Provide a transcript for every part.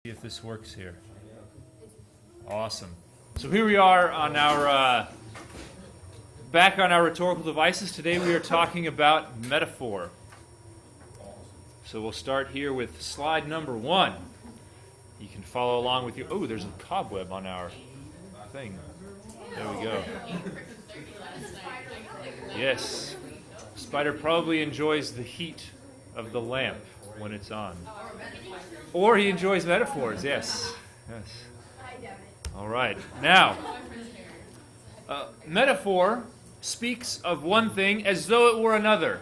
See if this works here. Awesome. So here we are on our back on our rhetorical devices. Today we are talking about metaphor. So we'll start here with slide number 1. You can follow along with your... Oh, there's a cobweb on our thing. There we go. Yes. Spider probably enjoys the heat of the lamp when it's on. Or he enjoys metaphors, yes. Yes. All right. Now, metaphor speaks of one thing as though it were another,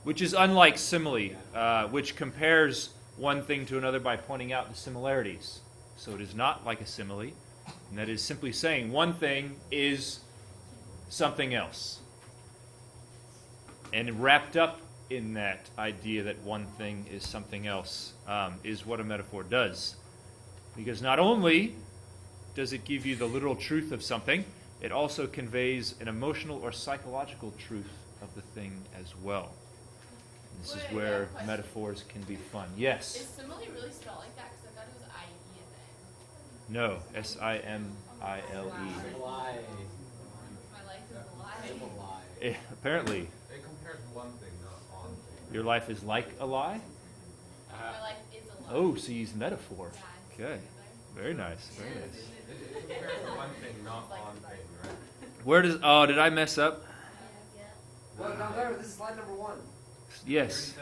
which is unlike simile, which compares one thing to another by pointing out the similarities. So it is not like a simile, and that is simply saying one thing is something else. And wrapped up in that idea that one thing is something else is what a metaphor does. Because not only does it give you the literal truth of something, it also conveys an emotional or psychological truth of the thing as well. This is where metaphors can be fun. Yes? Is simile really spelled like that? Because I thought it was I-E at the end. No. S-I-M-I-L-E. My life is a lie. Apparently. It compares one thing, not on thing. Your life is like a lie? My life is a lie. Oh, so you use metaphor. Okay. Very nice. Very nice. It compares one thing, not on thing, right? Where does... Oh, did I mess up? Well, no, there, this is slide number 1. Yes.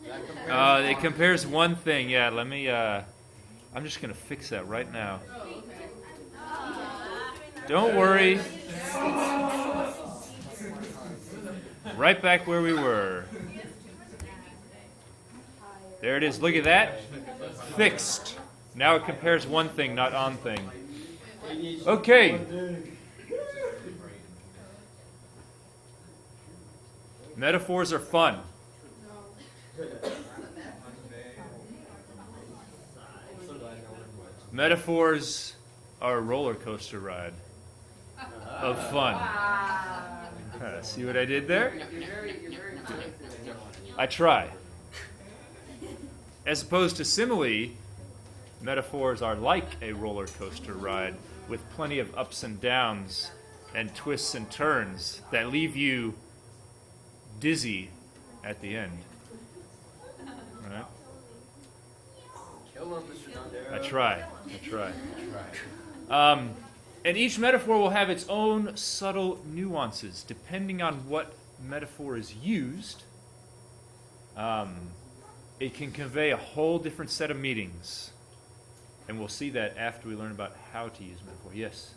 That It compares one thing. Yeah, let me... I'm just going to fix that right now. Don't worry. Right back where we were. There it is. Look at that. Fixed. Now it compares one thing, not on thing. Okay. Metaphors are fun. Metaphors are a roller coaster ride of fun. See what I did there? I try. As opposed to simile, metaphors are like a roller coaster ride with plenty of ups and downs and twists and turns that leave you dizzy at the end. All right? I try. And each metaphor will have its own subtle nuances. Depending on what metaphor is used, it can convey a whole different set of meanings. And we'll see that after we learn about how to use metaphor. Yes?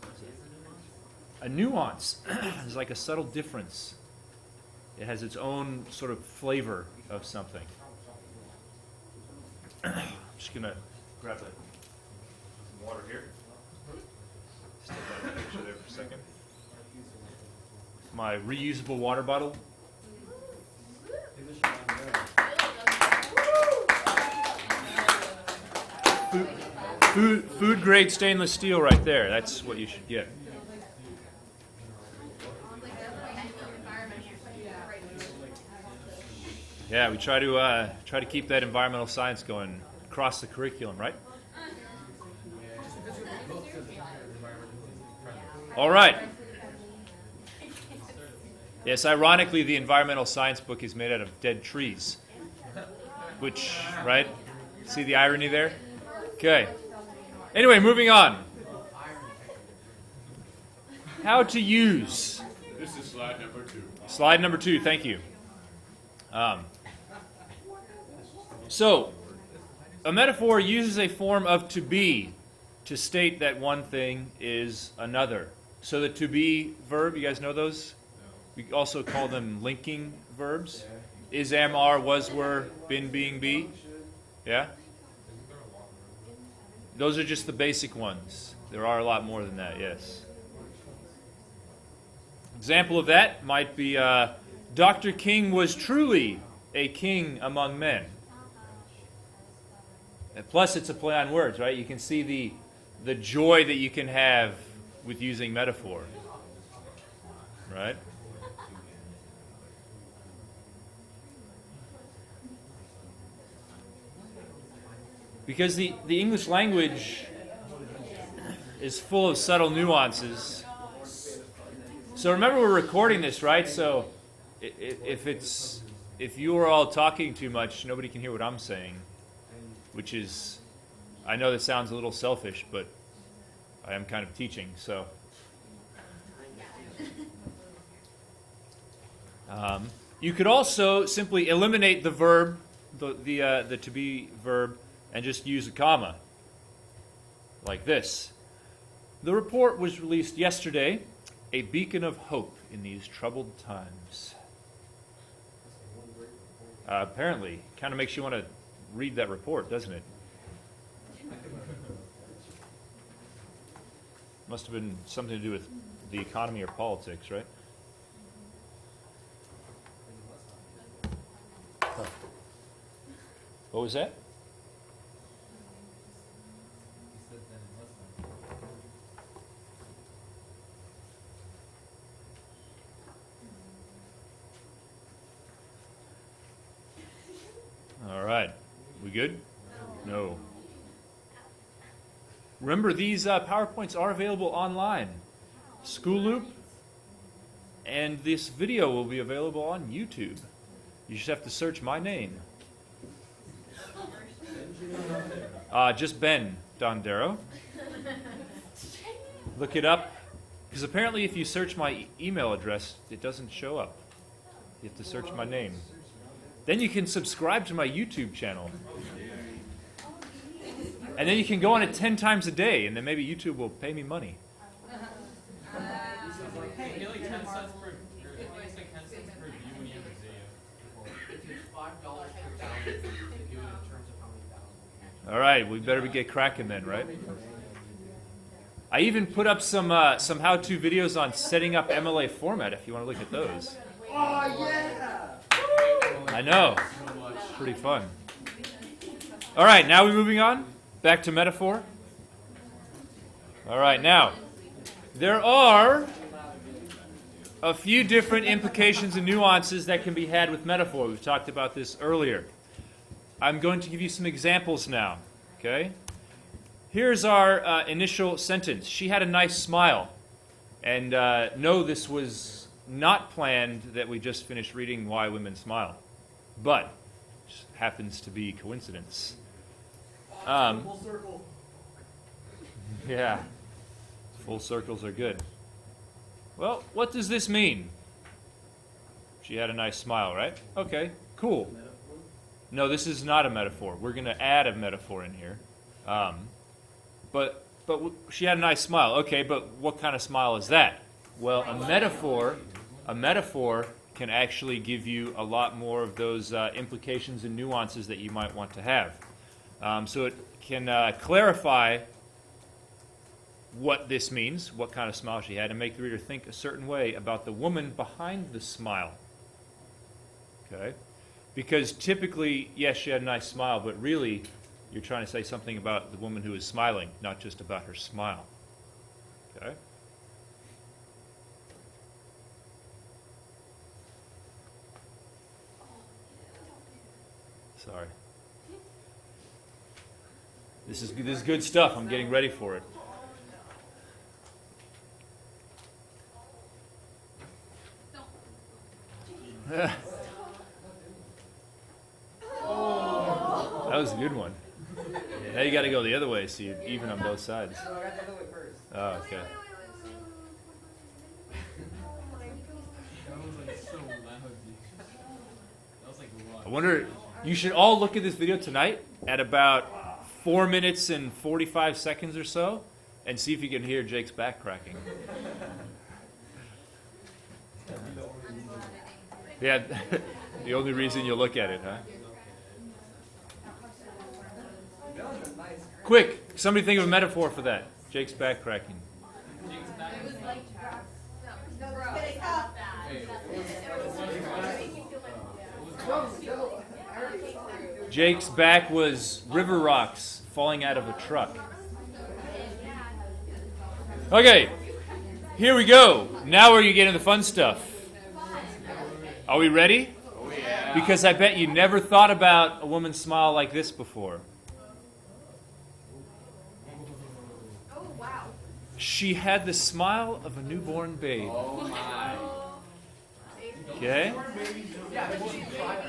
A nuance is like a subtle difference. It has its own sort of flavor of something. I'm just going to grab some water here. Step out of the picture there for a second. My reusable water bottle. Food grade stainless steel right there. That's what you should get. Yeah, we try to keep that environmental science going across the curriculum, right? All right. Yes, ironically, the environmental science book is made out of dead trees. Which, right? See the irony there? Okay. Anyway, moving on. How to use. This is slide number 2. Slide number 2, thank you. So, a metaphor uses a form of to be to state that one thing is another. So the to be verb, you guys know those? We also call them linking verbs. Is, am, are, was, were, been, being, be. Yeah? Those are just the basic ones. There are a lot more than that, yes. Example of that might be Dr. King was truly a king among men. And plus, it's a play on words, right? You can see the joy that you can have with using metaphor, right? Because the English language is full of subtle nuances. So remember, we're recording this, right? So if you are all talking too much, nobody can hear what I'm saying, which is, I know that sounds a little selfish, but I am kind of teaching, so. You could also simply eliminate the verb, the to be verb, and just use a comma, like this. The report was released yesterday, a beacon of hope in these troubled times. Apparently, kind of makes you want to read that report, doesn't it? Must have been something to do with the economy or politics, right? What was that? All right. We good? No. Remember, these PowerPoints are available online. School Loop, and this video will be available on YouTube. You just have to search my name. Just Ben Dondero. Look it up, because apparently if you search my email address, it doesn't show up. You have to search my name. Then you can subscribe to my YouTube channel. And then you can go on it 10 times a day, and then maybe YouTube will pay me money. All right, we better get cracking then, right? I even put up some how-to videos on setting up MLA format if you want to look at those. Oh, yeah! I know. Pretty fun. All right, now we're moving on. Back to metaphor. All right, now, there are a few different implications and nuances that can be had with metaphor. We've talked about this earlier. I'm going to give you some examples now, okay? Here's our initial sentence. She had a nice smile. And no, this was not planned that we just finished reading Why Women Smile. But it just happens to be coincidence. Full circle. Yeah, full circles are good. Well, what does this mean? She had a nice smile, right? Okay, cool. No, this is not a metaphor. We're going to add a metaphor in here. But she had a nice smile. Okay, but what kind of smile is that? Well, a metaphor can actually give you a lot more of those implications and nuances that you might want to have. So it can clarify what this means, what kind of smile she had, and make the reader think a certain way about the woman behind the smile. Okay? Because typically, yes, she had a nice smile, but really, you're trying to say something about the woman who is smiling, not just about her smile. Okay? Sorry. This is good stuff. I'm getting ready for it. That was a good one. Now you got to go the other way so you're even on both sides. So I got the other way first. Oh, okay. I wonder, you should all look at this video tonight at about 4 minutes and 45 seconds or so and see if you can hear Jake's back cracking. Yeah, the only reason you look at it, huh? Quick, somebody think of a metaphor for that. Jake's back cracking. Jake's back was river rocks falling out of a truck. Okay, here we go. Now we're going to get into the fun stuff. Are we ready? Oh, yeah. Because I bet you never thought about a woman's smile like this before. She had the smile of a newborn babe. Oh my. Okay? Yeah, but she's crying.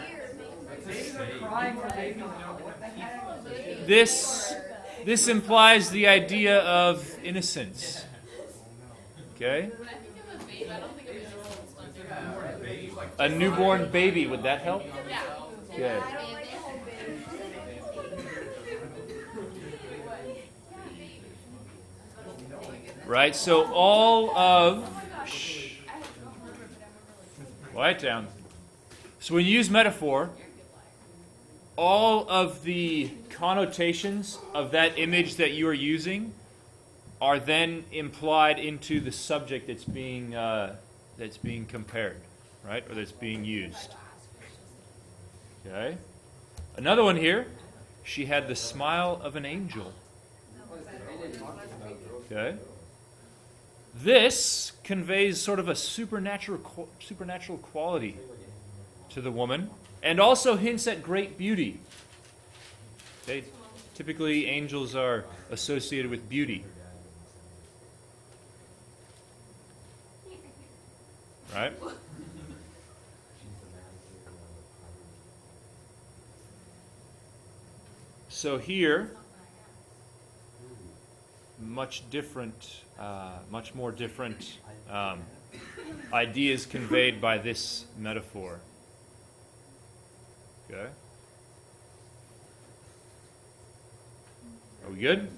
Babies are crying for babies. What the heck? This implies the idea of innocence. Okay? When I think of a babe, I don't think of it as A newborn baby, would that help? Yeah. Okay. Right, so all of... Shh. Quiet down. So when you use metaphor, all of the connotations of that image that you are using are then implied into the subject that's being compared, right? Or that's being used. Okay? Another one here. She had the smile of an angel. Okay? This conveys sort of a supernatural quality to the woman, and also hints at great beauty. Okay? Typically, angels are associated with beauty. Right? So here, much more different ideas conveyed by this metaphor. Okay? Are we good?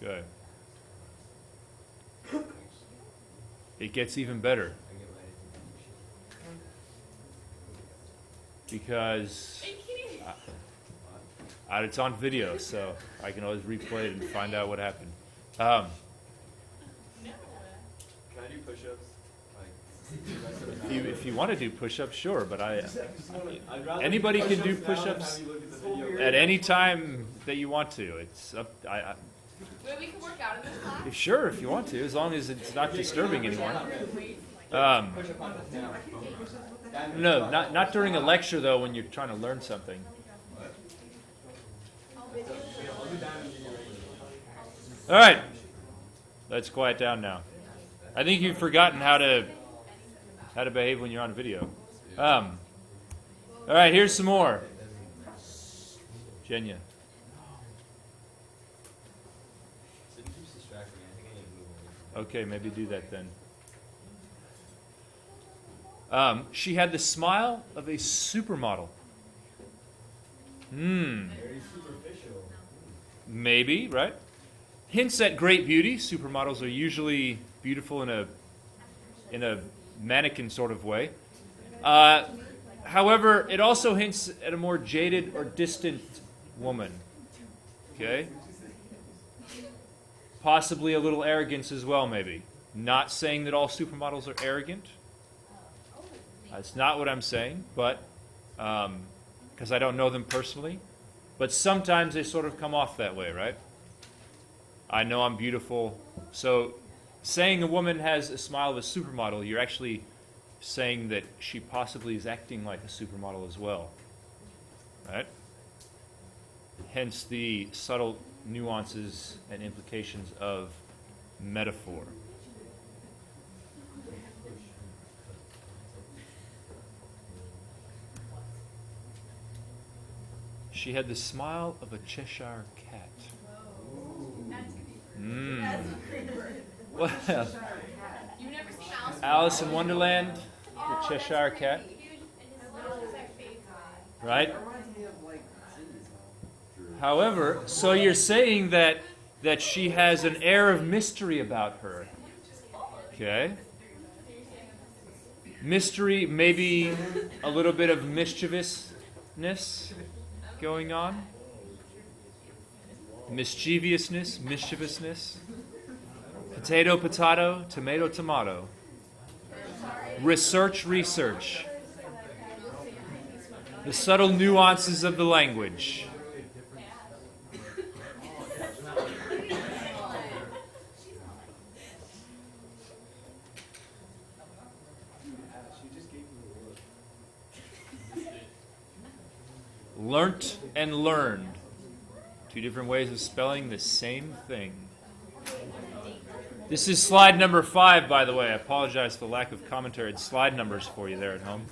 Okay. It gets even better. Because it's on video, so I can always replay it and find out what happened. Can I do push-ups? If you want to do push-ups, sure, but anybody can do push-ups at any time that you want to. It's up. Wait, we can work out in this class? Sure, if you want to, as long as it's not disturbing anyone. No, not during a lecture though. When you're trying to learn something. All right, let's quiet down now. I think you've forgotten how to behave when you're on video. All right, here's some more. Jenya. Okay, maybe do that then. She had the smile of a supermodel. Maybe, right? Hints at great beauty. Supermodels are usually beautiful in a mannequin sort of way. However, it also hints at a more jaded or distant woman. Okay? Possibly a little arrogance as well, maybe. Not saying that all supermodels are arrogant. That's not what I'm saying, but because I don't know them personally. But sometimes they sort of come off that way, right? I know I'm beautiful. So saying a woman has a smile of a supermodel, you're actually saying that she possibly is acting like a supermodel as well. Right? Hence the subtle nuances and implications of metaphor. She had the smile of a Cheshire cat. Well, You've never seen Alice in Wonderland, the Cheshire cat, right? However, so you're saying that she has an air of mystery about her. Okay? Mystery, maybe a little bit of mischievousness going on. Mischievousness. Potato, potato, tomato, tomato. Research. The subtle nuances of the language. Learnt and learned. Two different ways of spelling the same thing. This is slide number 5, by the way. I apologize for the lack of commentary. It's slide numbers for you there at home.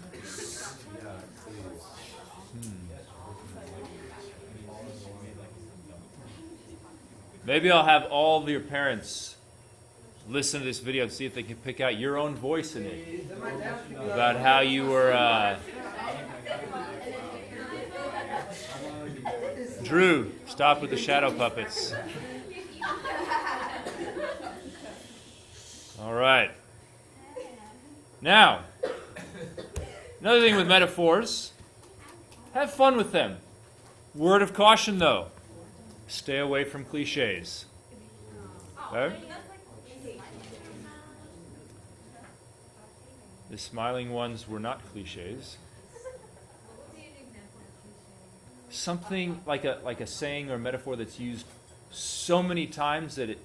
Maybe I'll have all of your parents listen to this video and see if they can pick out your own voice in it. About how you were... Drew, stop with the shadow puppets. All right. Now, another thing with metaphors, have fun with them. Word of caution, though. Stay away from cliches. Okay? The smiling ones were not cliches. Something like a saying or metaphor that's used so many times that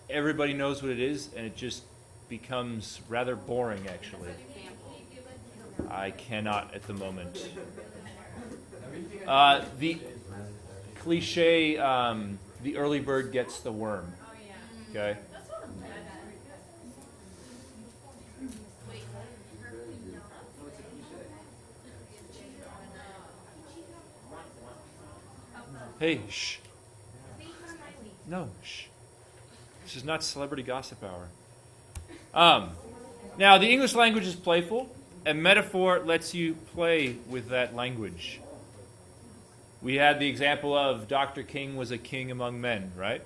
everybody knows what it is, and it just becomes rather boring, actually. I cannot at the moment. The cliche, the early bird gets the worm. Okay? Hey, shh. No, shh. This is not celebrity gossip hour. Now, the English language is playful, and metaphor lets you play with that language. We had the example of Dr. King was a king among men, right?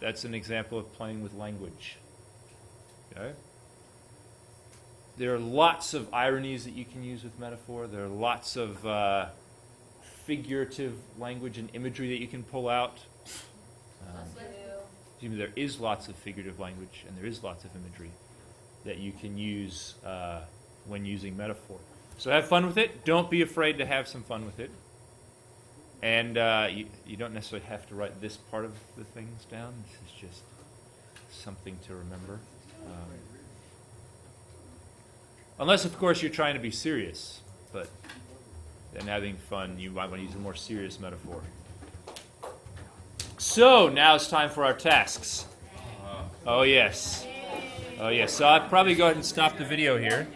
That's an example of playing with language. Okay? There are lots of ironies that you can use with metaphor. There are lots of figurative language and imagery that you can pull out. There is lots of figurative language and there is lots of imagery that you can use when using metaphor. So have fun with it. Don't be afraid to have some fun with it. And you don't necessarily have to write this part of the things down. This is just something to remember. Unless, of course, you're trying to be serious. But then having fun, you might want to use a more serious metaphor. So, now it's time for our tasks. Oh, yes. Oh, yes. So I'll probably go ahead and stop the video here.